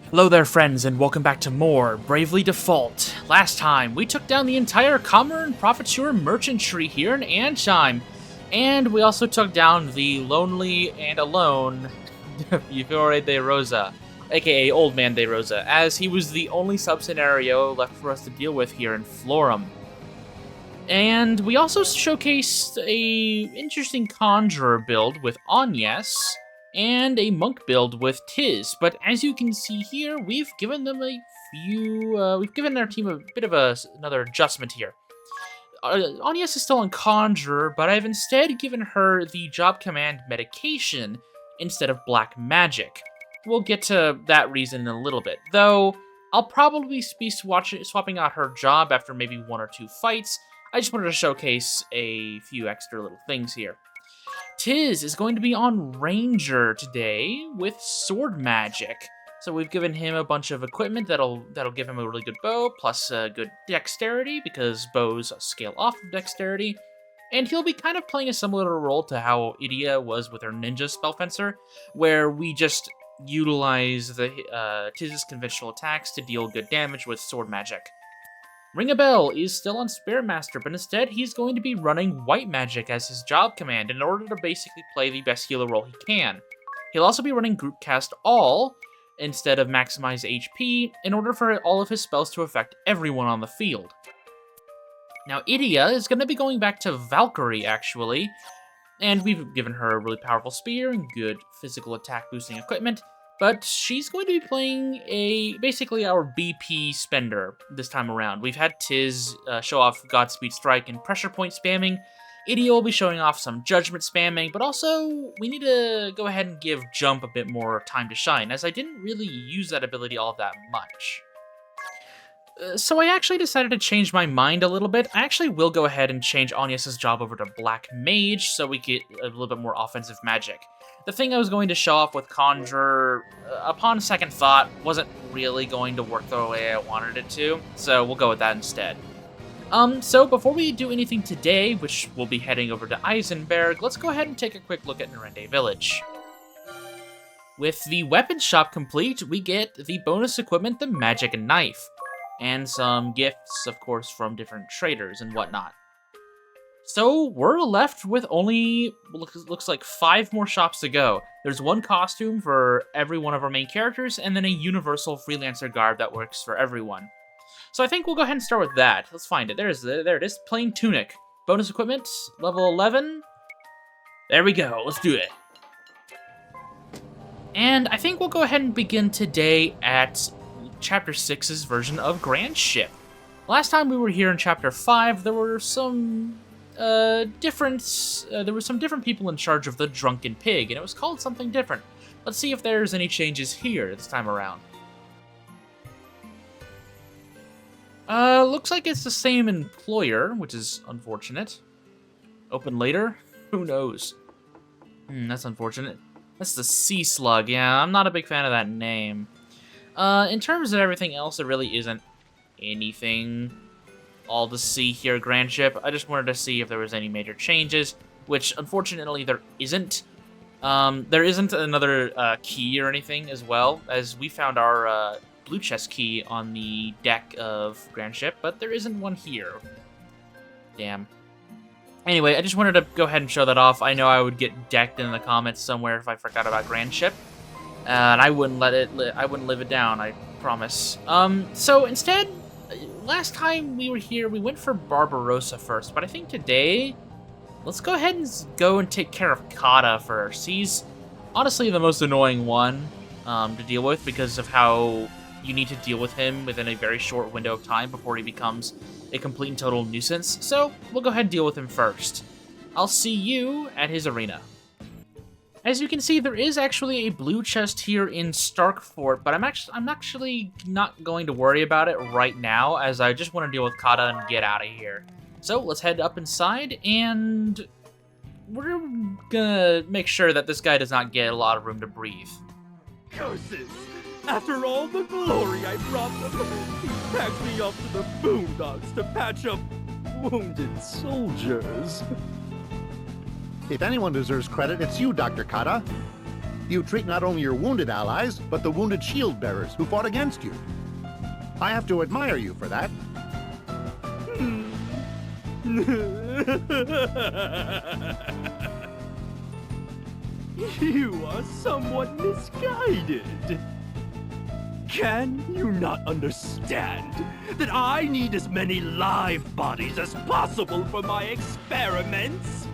Hello there, friends, and welcome back to more Bravely Default. Last time, we took down the entire Comer and Profiteer merchantry here in Ansheim, and we also took down the lonely and alone Fiore de Rosa, aka Old Man de Rosa, as he was the only sub-scenario left for us to deal with here in Florum. And we also showcased a interesting Conjurer build with Agnes, and a monk build with Tiz, but as you can see here, we've given them we've given our team a bit of another adjustment here. Agnes is still on Conjurer, but I've instead given her the job command medication instead of black magic. We'll get to that reason in a little bit, though I'll probably be swapping out her job after maybe 1 or 2 fights. I just wanted to showcase a few extra little things here. Tiz is going to be on Ranger today with sword magic. So we've given him a bunch of equipment that'll give him a really good bow, plus good dexterity, because bows scale off of dexterity. And he'll be kind of playing a similar role to how Idia was with her ninja spellfencer, where we just utilize the Tiz's conventional attacks to deal good damage with sword magic. Ring a Bell is still on Spirit Master, but instead he's going to be running White Magic as his job command in order to basically play the best healer role he can. He'll also be running Group Cast All instead of Maximize HP in order for all of his spells to affect everyone on the field. Now Idia is going to be going back to Valkyrie actually, and we've given her a really powerful spear and good physical attack boosting equipment. But she's going to be playing basically our BP spender this time around. We've had Tiz show off Godspeed Strike and Pressure Point spamming. Idia will be showing off some Judgment spamming, but also we need to go ahead and give Jump a bit more time to shine, as I didn't really use that ability all that much. So I actually decided to change my mind a little bit. I actually will go ahead and change Agnes's job over to Black Mage so we get a little bit more offensive magic. The thing I was going to show off with Conjurer, upon second thought, wasn't really going to work the way I wanted it to, so we'll go with that instead. So before we do anything today, which we'll be heading over to Eisenberg, let's go ahead and take a quick look at Nerende Village. With the weapon shop complete, we get the bonus equipment, the Magic Knife, and some gifts, of course, from different traders and whatnot. So we're left with only, looks like 5 more shops to go. There's 1 costume for every one of our main characters, and then a universal freelancer garb that works for everyone. So I think we'll go ahead and start with that. Let's find it. There it is. Plain tunic. Bonus equipment, level 11. There we go. Let's do it. And I think we'll go ahead and begin today at Chapter 6's version of Grand Ship. Last time we were here in Chapter 5, there were some different people in charge of the Drunken Pig, and it was called something different. Let's see if there's any changes here this time around. Looks like it's the same employer, which is unfortunate. Open later? Who knows? That's unfortunate. That's the Sea Slug. Yeah, I'm not a big fan of that name. In terms of everything else, there really isn't anything all to see here, Grand Ship. I just wanted to see if there was any major changes, which unfortunately there isn't. There isn't another key or anything as well, as we found our blue chest key on the deck of Grand Ship, but there isn't one here. Damn. Anyway, I just wanted to go ahead and show that off. I know I would get decked in the comments somewhere if I forgot about Grand Ship, and I wouldn't I wouldn't live it down, I promise. So instead, last time we were here, we went for Barbarossa first, but I think today, let's go ahead and take care of Kata first. He's honestly the most annoying one to deal with because of how you need to deal with him within a very short window of time before he becomes a complete and total nuisance. So we'll go ahead and deal with him first. I'll see you at his arena. As you can see, there is actually a blue chest here in Starkfort, but I'm actually not going to worry about it right now, as I just want to deal with Kata and get out of here. So let's head up inside, and we're gonna make sure that this guy does not get a lot of room to breathe. Curses! After all the glory I brought them, he packed me up to the boondocks to patch up wounded soldiers. If anyone deserves credit, it's you, Dr. Kata. You treat not only your wounded allies, but the wounded shield bearers who fought against you. I have to admire you for that. You are somewhat misguided. Can you not understand that I need as many live bodies as possible for my experiments?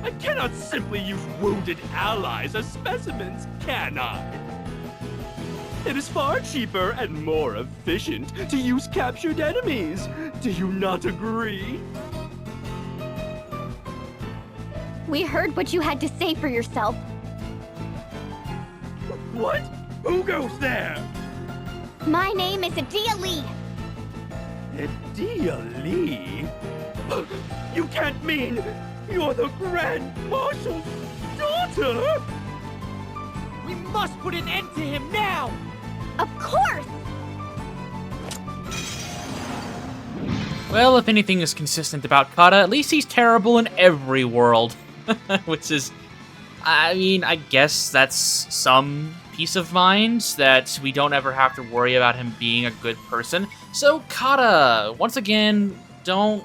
I cannot simply use wounded allies as specimens, can I? It is far cheaper and more efficient to use captured enemies. Do you not agree? We heard what you had to say for yourself. What? Who goes there? My name is Adia Lee. Adia Lee? You can't mean you're the Grand Marshal's daughter? We must put an end to him now! Of course! Well, if anything is consistent about Kata, at least he's terrible in every world. Which is, I mean, I guess that's some peace of mind that we don't ever have to worry about him being a good person. So, Kata, once again, don't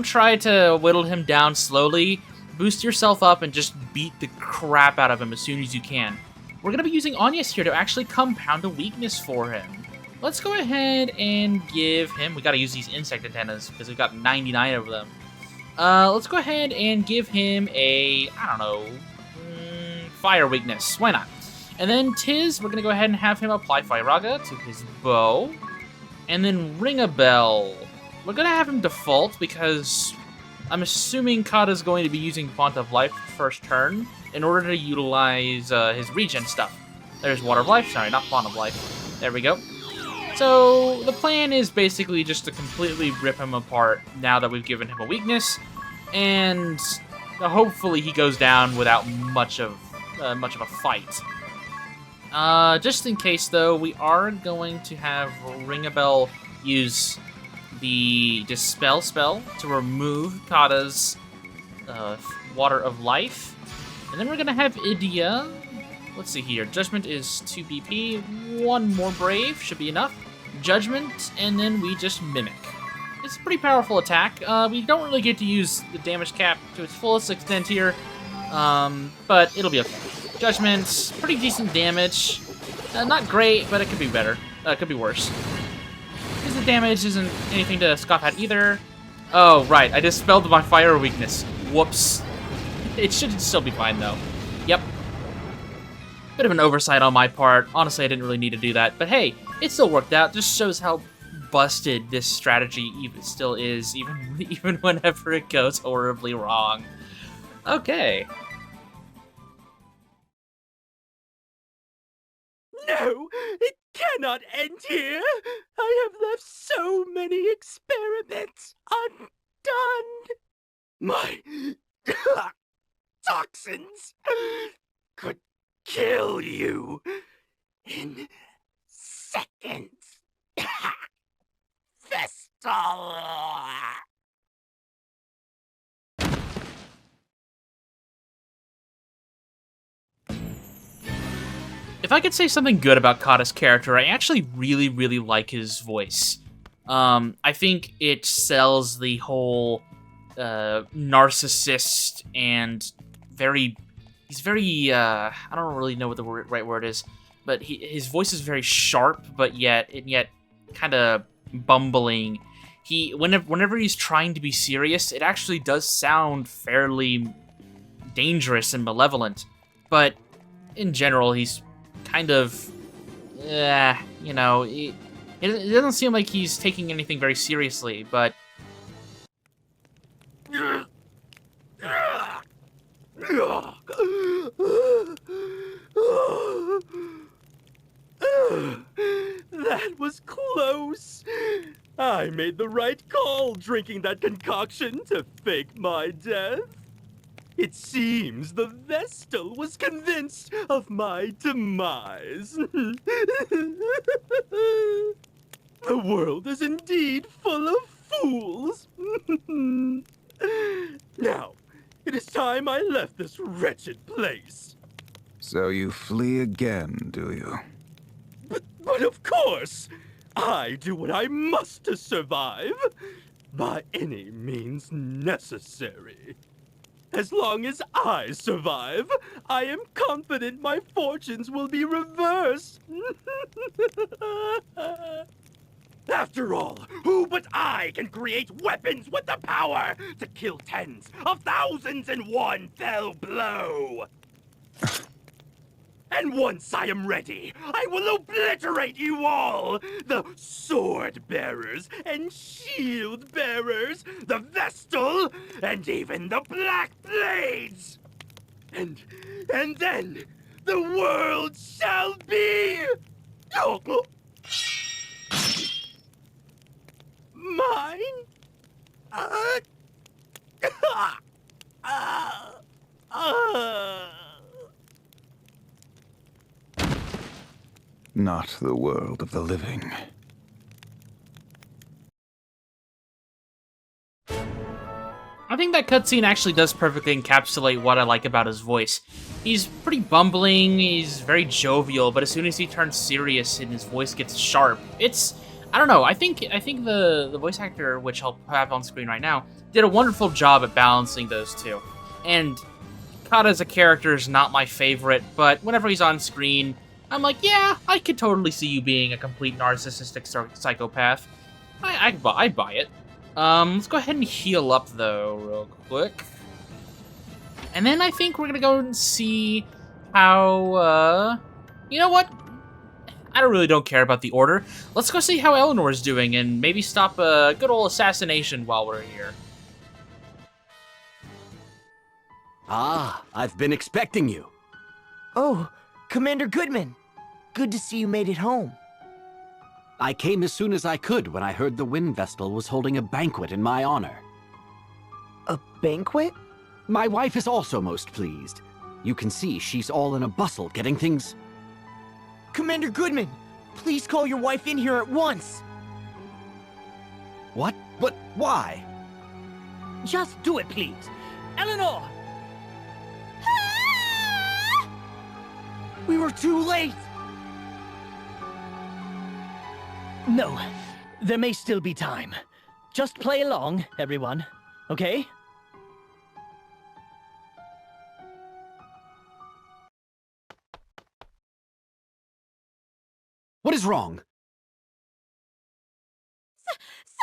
try to whittle him down slowly. Boost yourself up and just beat the crap out of him as soon as you can. We're going to be using Anyas here to actually compound a weakness for him. Let's go ahead and give him... We got to use these insect antennas because we've got 99 of them. Let's go ahead and give him a... I don't know... fire weakness. Why not? And then Tiz, we're going to go ahead and have him apply Fire Raga to his bow. And then ring a bell. We're going to have him default because I'm assuming Kata's going to be using Font of Life first turn in order to utilize his regen stuff. There's Water of Life, sorry, not Font of Life. There we go. So the plan is basically just to completely rip him apart now that we've given him a weakness, and hopefully he goes down without much of a fight. Just in case, though, we are going to have Ring-a-Bell use the Dispel spell to remove Kata's Water of Life. And then we're going to have Idia. Let's see here. Judgment is 2 BP. One more Brave should be enough. Judgment, and then we just Mimic. It's a pretty powerful attack. We don't really get to use the damage cap to its fullest extent here, but it'll be okay. Judgment, pretty decent damage. Not great, but it could be better. It could be worse. Because the damage isn't anything to scoff at either. Oh, right. I dispelled my fire weakness. Whoops. It should still be fine, though. Yep. Bit of an oversight on my part. Honestly, I didn't really need to do that. But hey, it still worked out. Just shows how busted this strategy still is, even whenever it goes horribly wrong. Okay. No, it cannot end here. I have left so many experiments undone. My toxins could kill you in seconds. Vestal. If I could say something good about Kata's character, I actually really, really like his voice. I think it sells the whole narcissist and he's very, I don't really know what the right word is, but his voice is very sharp, but yet kind of bumbling. Whenever he's trying to be serious, it actually does sound fairly dangerous and malevolent, but in general, he's kind of, you know, it doesn't seem like he's taking anything very seriously, but... That was close. I made the right call drinking that concoction to fake my death. It seems the Vestal was convinced of my demise. The world is indeed full of fools. Now, it is time I left this wretched place. So you flee again, do you? But of course! I do what I must to survive! By any means necessary. As long as I survive, I am confident my fortunes will be reversed. After all, who but I can create weapons with the power to kill tens of thousands in one fell blow? And once I am ready, I will obliterate you all! The sword bearers and shield bearers, the Vestal, and even the Black Blades! And then the world shall be mine. Not the world of the living. I think that cutscene actually does perfectly encapsulate what I like about his voice. He's pretty bumbling, he's very jovial, but as soon as he turns serious and his voice gets sharp, I don't know, I think the voice actor, which I'll have on screen right now, did a wonderful job at balancing those two. And Kata as a character is not my favorite, but whenever he's on screen, I'm like, yeah, I could totally see you being a complete narcissistic psychopath. I'd buy it. Let's go ahead and heal up, though, real quick. And then I think we're gonna go and see how, you know what? I really don't care about the order. Let's go see how Eleanor's doing and maybe stop a good old assassination while we're here. Ah, I've been expecting you. Oh, Commander Goodman. Good to see you made it home. I came as soon as I could when I heard the Wind Vestal was holding a banquet in my honor. A banquet? My wife is also most pleased. You can see she's all in a bustle getting things... Commander Goodman, please call your wife in here at once. What? But why? Just do it, please. Eleanor! We were too late! No, there may still be time. Just play along, everyone, okay? What is wrong?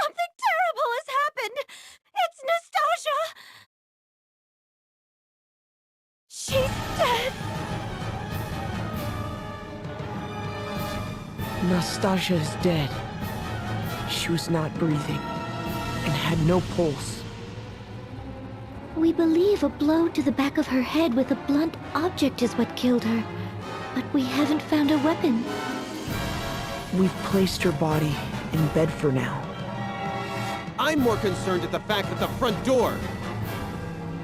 Something terrible has happened! It's Nastasia! She's dead! Nastasia is dead. She was not breathing and had no pulse. We believe a blow to the back of her head with a blunt object is what killed her, but we haven't found a weapon. We've placed her body in bed for now. I'm more concerned at the fact that the front door...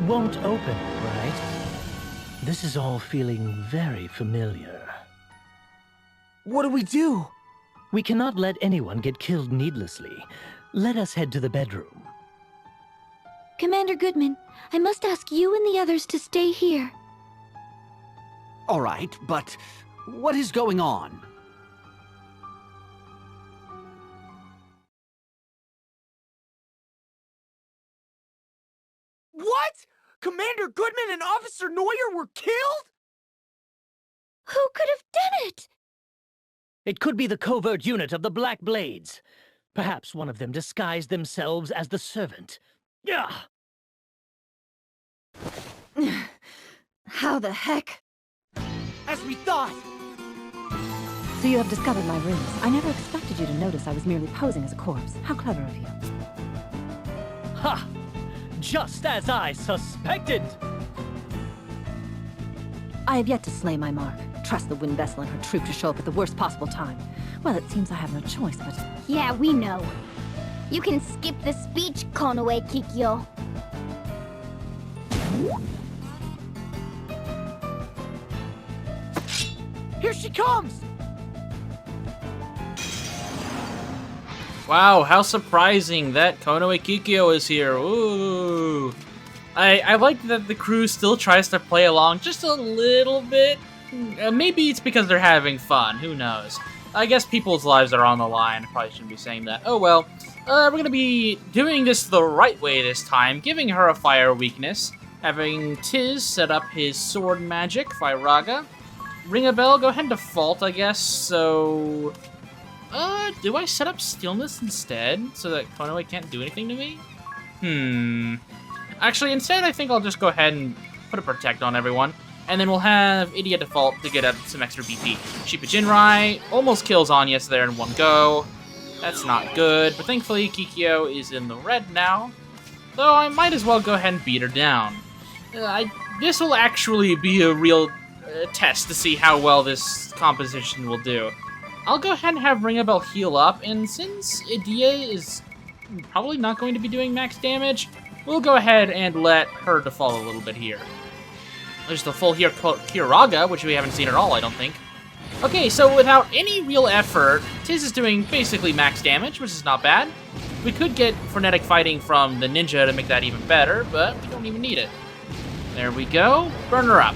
won't open, right? This is all feeling very familiar. What do we do? We cannot let anyone get killed needlessly. Let us head to the bedroom. Commander Goodman, I must ask you and the others to stay here. All right, but what is going on? What? Commander Goodman and Officer Neuer were killed? Who could have done it? It could be the covert unit of the Black Blades. Perhaps one of them disguised themselves as the servant. Yeah. How the heck? As we thought! So you have discovered my ruse. I never expected you to notice I was merely posing as a corpse. How clever of you. Ha! Just as I suspected! I have yet to slay my mark. Trust the Wind Vessel and her troop to show up at the worst possible time. Well, it seems I have no choice, but... Yeah, we know. You can skip the speech, Konoe Kikyo. Here she comes! Wow, how surprising that Konoe Kikyo is here. Ooh. I like that the crew still tries to play along just a little bit Maybe it's because they're having fun, who knows. I guess people's lives are on the line, I probably shouldn't be saying that. Oh well, we're gonna be doing this the right way this time, giving her a fire weakness, having Tiz set up his sword magic, Firaga. Ring a bell, go ahead and default, I guess, so... do I set up stillness instead, so that Konoe can't do anything to me? Actually, instead, I think I'll just go ahead and put a protect on everyone, and then we'll have Idia default to get up some extra BP. Shiba Jinrai almost kills Anyas there in one go. That's not good, but thankfully Kikyo is in the red now, though I might as well go ahead and beat her down. This will actually be a real test to see how well this composition will do. I'll go ahead and have Ringabel heal up, and since Idia is probably not going to be doing max damage, we'll go ahead and let her default a little bit here. There's the full Kiraga, which we haven't seen at all, I don't think. Okay, so without any real effort, Tiz is doing basically max damage, which is not bad. We could get frenetic fighting from the ninja to make that even better, but we don't even need it. There we go. Burn her up.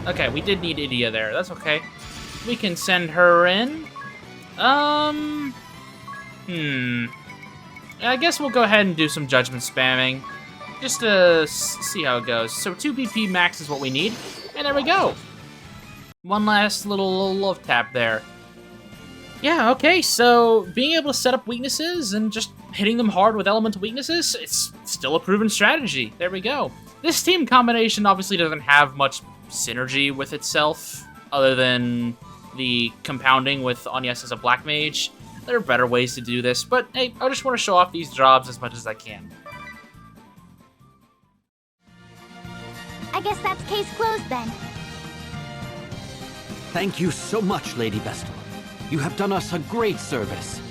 Okay, we did need Idia there. That's okay. We can send her in. I guess we'll go ahead and do some judgment spamming. Just to see how it goes. So 2 BP max is what we need. And there we go. One last little love tap there. Yeah, okay, so being able to set up weaknesses and just hitting them hard with elemental weaknesses, it's still a proven strategy. There we go. This team combination obviously doesn't have much synergy with itself, other than the compounding with Anyas as a black mage. There are better ways to do this, but hey, I just want to show off these jobs as much as I can. I guess that's case closed then. Thank you so much, Lady Vestal. You have done us a great service.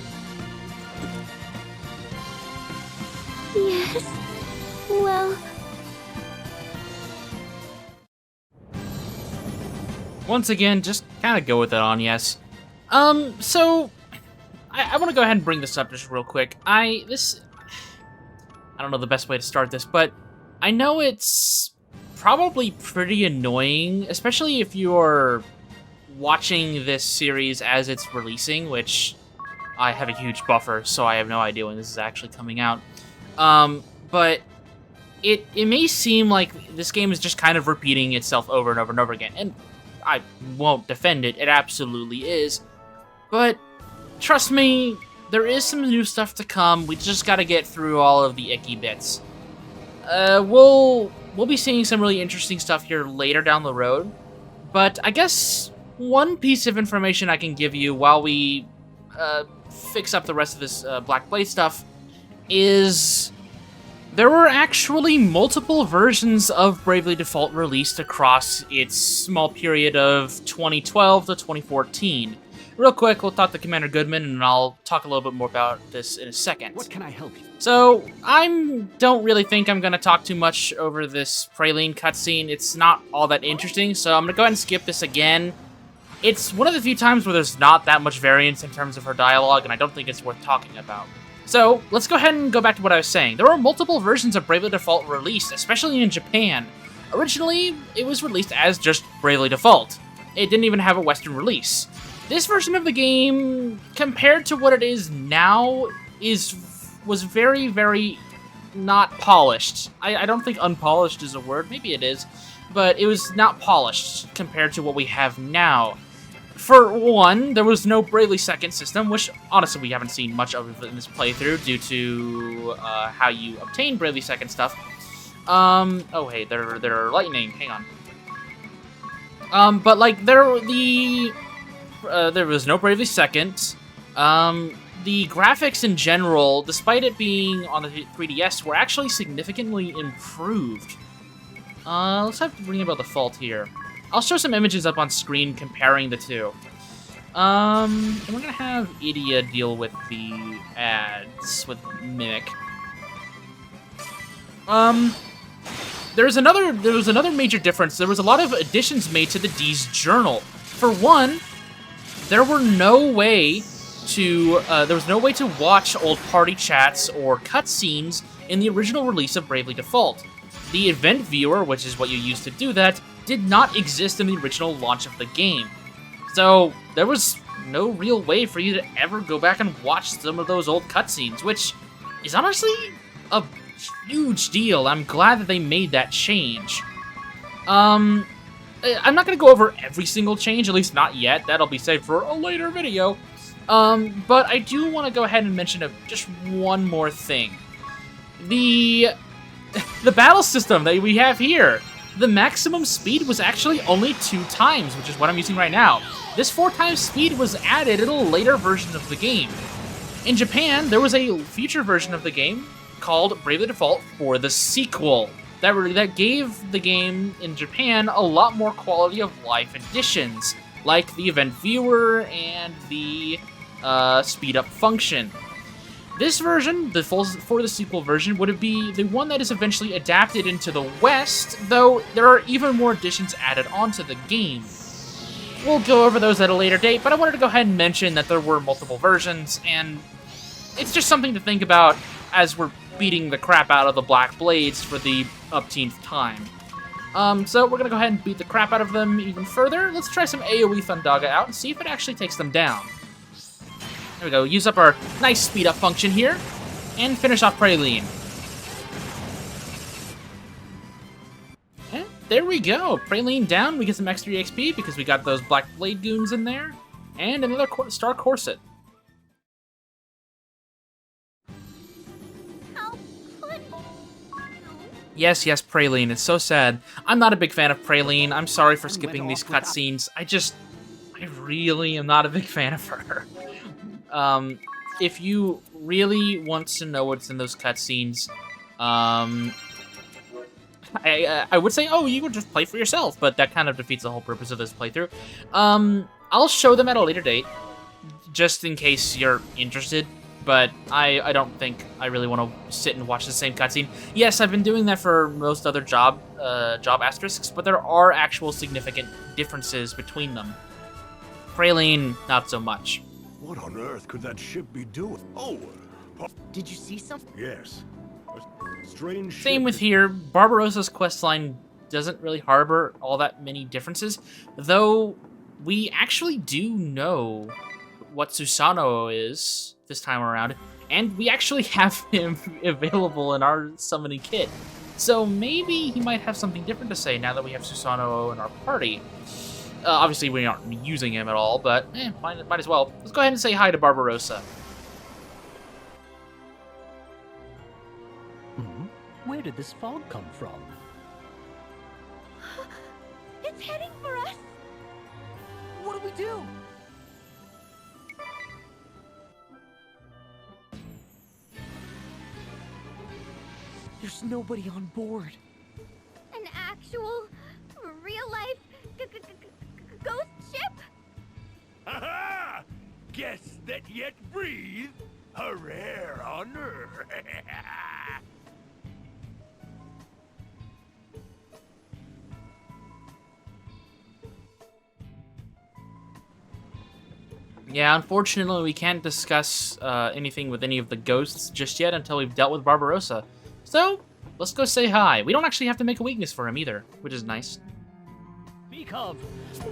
Yes. Well... Once again, just kind of go with it on yes. So... I want to go ahead and bring this up just real quick. I don't know the best way to start this, but I know it's probably pretty annoying, especially if you're watching this series as it's releasing, which I have a huge buffer, so I have no idea when this is actually coming out. But it may seem like this game is just kind of repeating itself over and over and over again, and I won't defend it, it absolutely is, but trust me, there is some new stuff to come. We just gotta get through all of the icky bits. We'll be seeing some really interesting stuff here later down the road, but I guess one piece of information I can give you while we fix up the rest of this Black Blade stuff is there were actually multiple versions of Bravely Default released across its small period of 2012 to 2014. Real quick, we'll talk to Commander Goodman, and I'll talk a little bit more about this in a second. What can I help you? So, don't really think I'm going to talk too much over this Praline cutscene. It's not all that interesting, so I'm going to go ahead and skip this again. It's one of the few times where there's not that much variance in terms of her dialogue, and I don't think it's worth talking about. So, let's go ahead and go back to what I was saying. There were multiple versions of Bravely Default released, especially in Japan. Originally, it was released as just Bravely Default. It didn't even have a Western release. This version of the game, compared to what it is now, was very, very not polished. I don't think unpolished is a word, maybe it is, but it was not polished compared to what we have now. For one, there was no Bravely Second system, which honestly we haven't seen much of in this playthrough due to how you obtain Bravely Second stuff. Oh hey, they're lightning, hang on. But like there was no Bravely Second. The graphics in general, despite it being on the 3DS, were actually significantly improved. Let's have to bring about the default here. I'll show some images up on screen comparing the two. And we're gonna have Idia deal with the ads with Mimic. There was another major difference. There was a lot of additions made to the D's journal. For one, there was no way to watch old party chats or cutscenes in the original release of Bravely Default. The event viewer, which is what you use to do that, did not exist in the original launch of the game. So there was no real way for you to ever go back and watch some of those old cutscenes, which is honestly a huge deal. I'm glad that they made that change. I'm not going to go over every single change, at least not yet. That'll be saved for a later video. But I do want to go ahead and mention just one more thing. The battle system that we have here. The maximum speed was actually only 2 times, which is what I'm using right now. This 4 times speed was added in a later version of the game. In Japan, there was a future version of the game called Bravely Default for the sequel that gave the game in Japan a lot more quality of life additions, like the event viewer and the speed up function. This version, for the sequel version, would be the one that is eventually adapted into the West, though there are even more additions added onto the game. We'll go over those at a later date, but I wanted to go ahead and mention that there were multiple versions, and it's just something to think about as we're beating the crap out of the Black Blades for the upteenth time. So we're gonna go ahead and beat the crap out of them even further. Let's try some AoE Thundaga out and see if it actually takes them down. There we go, use up our nice speed up function here, and finish off Praline. And there we go, Praline down, we get some extra XP because we got those Black Blade goons in there, and another Star Corset. Yes, Praline, it's so sad. I'm not a big fan of Praline, I'm sorry for skipping these cutscenes, I really am not a big fan of her. If you really want to know what's in those cutscenes, I would say, oh, you would just play for yourself, but that kind of defeats the whole purpose of this playthrough. I'll show them at a later date, just in case you're interested, but I don't think I really want to sit and watch the same cutscene. Yes, I've been doing that for most other job asterisks, but there are actual significant differences between them. Praline, not so much. What on earth could that ship be doing? Oh! Did you see something? Yes. A strange Same ship with here. Barbarossa's questline doesn't really harbor all that many differences, though we actually do know what Susanoo is this time around, and we actually have him available in our summoning kit. So maybe he might have something different to say now that we have Susanoo in our party. Obviously, we aren't using him at all, but might as well. Let's go ahead and say hi to Barbarossa. Where did this fog come from? It's heading for us! What do we do? There's nobody on board. An actual, real-life ghost ship? Ha-ha! Guess that yet breathe, a rare honor. Yeah, unfortunately, we can't discuss anything with any of the ghosts just yet until we've dealt with Barbarossa. So, let's go say hi. We don't actually have to make a weakness for him either, which is nice. Speak of.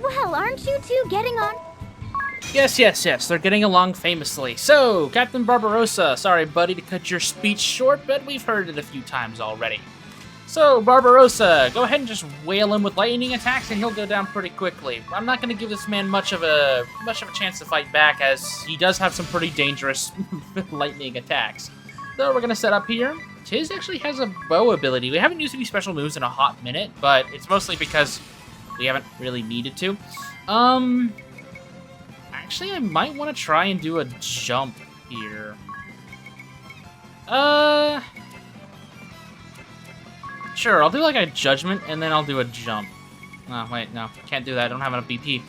Well, aren't you two getting on? Yes, they're getting along famously. So, Captain Barbarossa, sorry, buddy, to cut your speech short, but we've heard it a few times already. So, Barbarossa, go ahead and just whale him with lightning attacks, and he'll go down pretty quickly. I'm not going to give this man much of a chance to fight back, as he does have some pretty dangerous lightning attacks. So, we're going to set up here. Tiz actually has a bow ability. We haven't used any special moves in a hot minute, but it's mostly because we haven't really needed to. Actually, I might want to try and do a jump here. Sure, I'll do like a judgment, and then I'll do a jump. Oh, wait, no, can't do that. I don't have enough BP.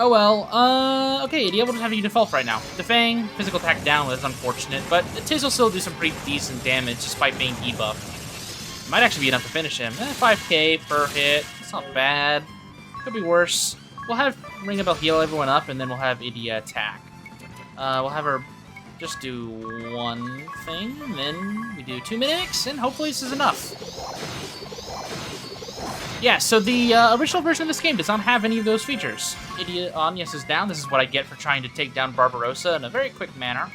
Oh well, okay, Diablo doesn't have any default right now. Defang, physical attack down, that's unfortunate, but Tiz will still do some pretty decent damage despite being debuffed. Might actually be enough to finish him. 5k per hit, it's not bad. Could be worse. We'll have Ring a Bell heal everyone up, and then we'll have Idia attack. We'll have her just do one thing, and then we do 2 minutes, and hopefully this is enough. Yeah, so the original version of this game does not have any of those features. Idiot Agnes is down. This is what I get for trying to take down Barbarossa in a very quick manner.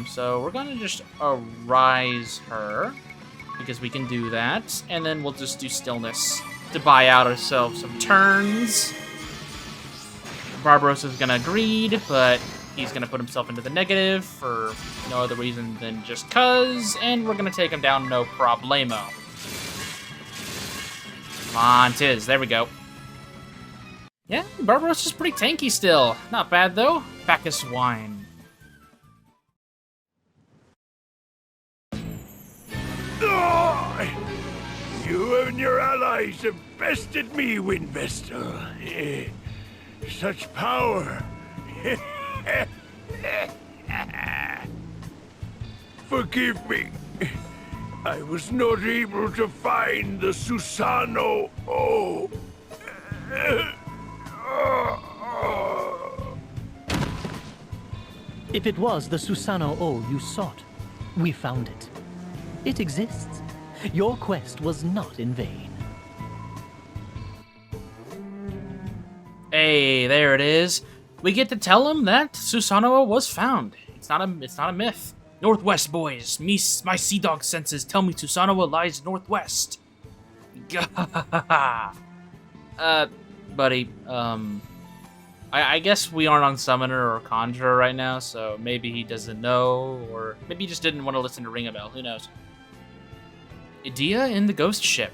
So we're gonna just arise her, because we can do that, and then we'll just do stillness to buy out ourselves some turns. Barbarossa's gonna greed, but he's gonna put himself into the negative for no other reason than just cuz, and we're gonna take him down no problemo. Come on, Tiz, there we go. Yeah, Barbarossa's pretty tanky still. Not bad though. Bacchus wine. You and your allies have bested me, Windvestal. Such power. Forgive me. I was not able to find the Susano. If it was the Susano O you sought, we found it. It exists. Your quest was not in vain. Hey, there it is. We get to tell him that Susano was found. It's not a myth. Northwest, boys. My sea dog senses tell me Susano lies northwest. Buddy, I guess we aren't on Summoner or Conjurer right now, so maybe he doesn't know, or maybe he just didn't want to listen to Ring a Bell. Who knows? Idea in the ghost ship.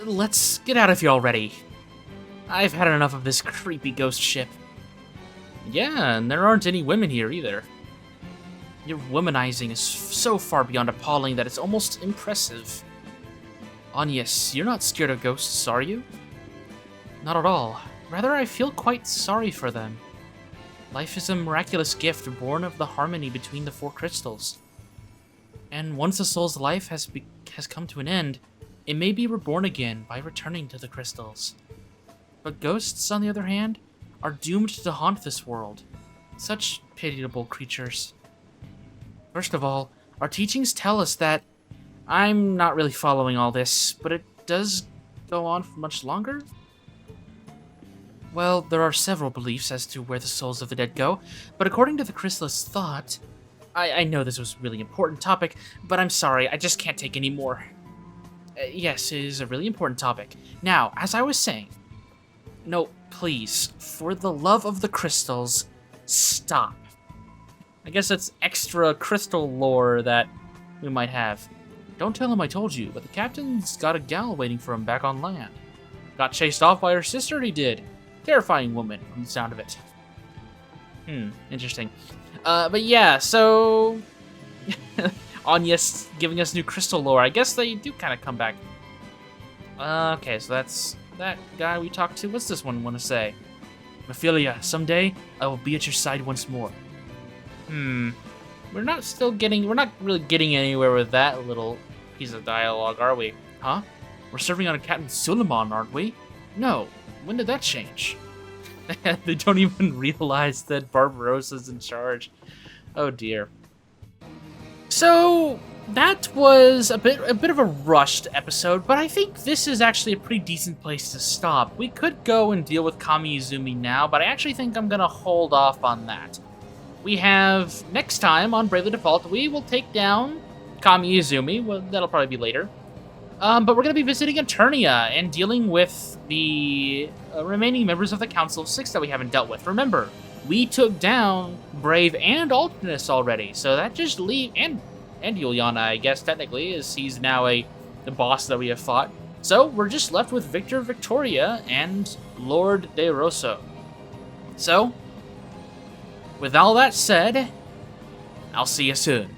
Let's get out of here already. I've had enough of this creepy ghost ship. Yeah, and there aren't any women here either. Your womanizing is so far beyond appalling that it's almost impressive. Agnes, you're not scared of ghosts, are you? Not at all. Rather, I feel quite sorry for them. Life is a miraculous gift born of the harmony between the four crystals. And once a soul's life has come to an end, it may be reborn again by returning to the crystals. But ghosts, on the other hand, are doomed to haunt this world. Such pitiable creatures. First of all, our teachings tell us that I'm not really following all this, but it does go on for much longer? Well, there are several beliefs as to where the souls of the dead go, but according to the Chrysalis thought... I know this was a really important topic, but I'm sorry, I just can't take any more. Yes, it is a really important topic. Now, as I was saying... No, please, for the love of the crystals, stop. I guess that's extra crystal lore that we might have. Don't tell him I told you, but the captain's got a gal waiting for him back on land. Got chased off by her sister, he did. Terrifying woman, from the sound of it. Interesting. But yeah, so... Agnes giving us new crystal lore. I guess they do kind of come back. Okay, so that's that guy we talked to. What's this one want to say? Ophelia, someday I will be at your side once more. We're not really getting anywhere with that little piece of dialogue, are we? Huh? We're serving on a Captain Suleiman, aren't we? No. When did that change? They don't even realize that Barbarossa's in charge. Oh dear. So that was a bit of a rushed episode, but I think this is actually a pretty decent place to stop. We could go and deal with Kami Izumi now, but I actually think I'm gonna hold off on that. We have next time on Bravely Default, we will take down Kami Izumi. Well, that'll probably be later. But we're going to be visiting Eternia and dealing with the remaining members of the Council of Six that we haven't dealt with. Remember, we took down Brave and Alternus already, so that just and Juliana, I guess, technically, as he's now the boss that we have fought. So we're just left with Victor Victoria and Lord De Rosso. So, with all that said, I'll see you soon.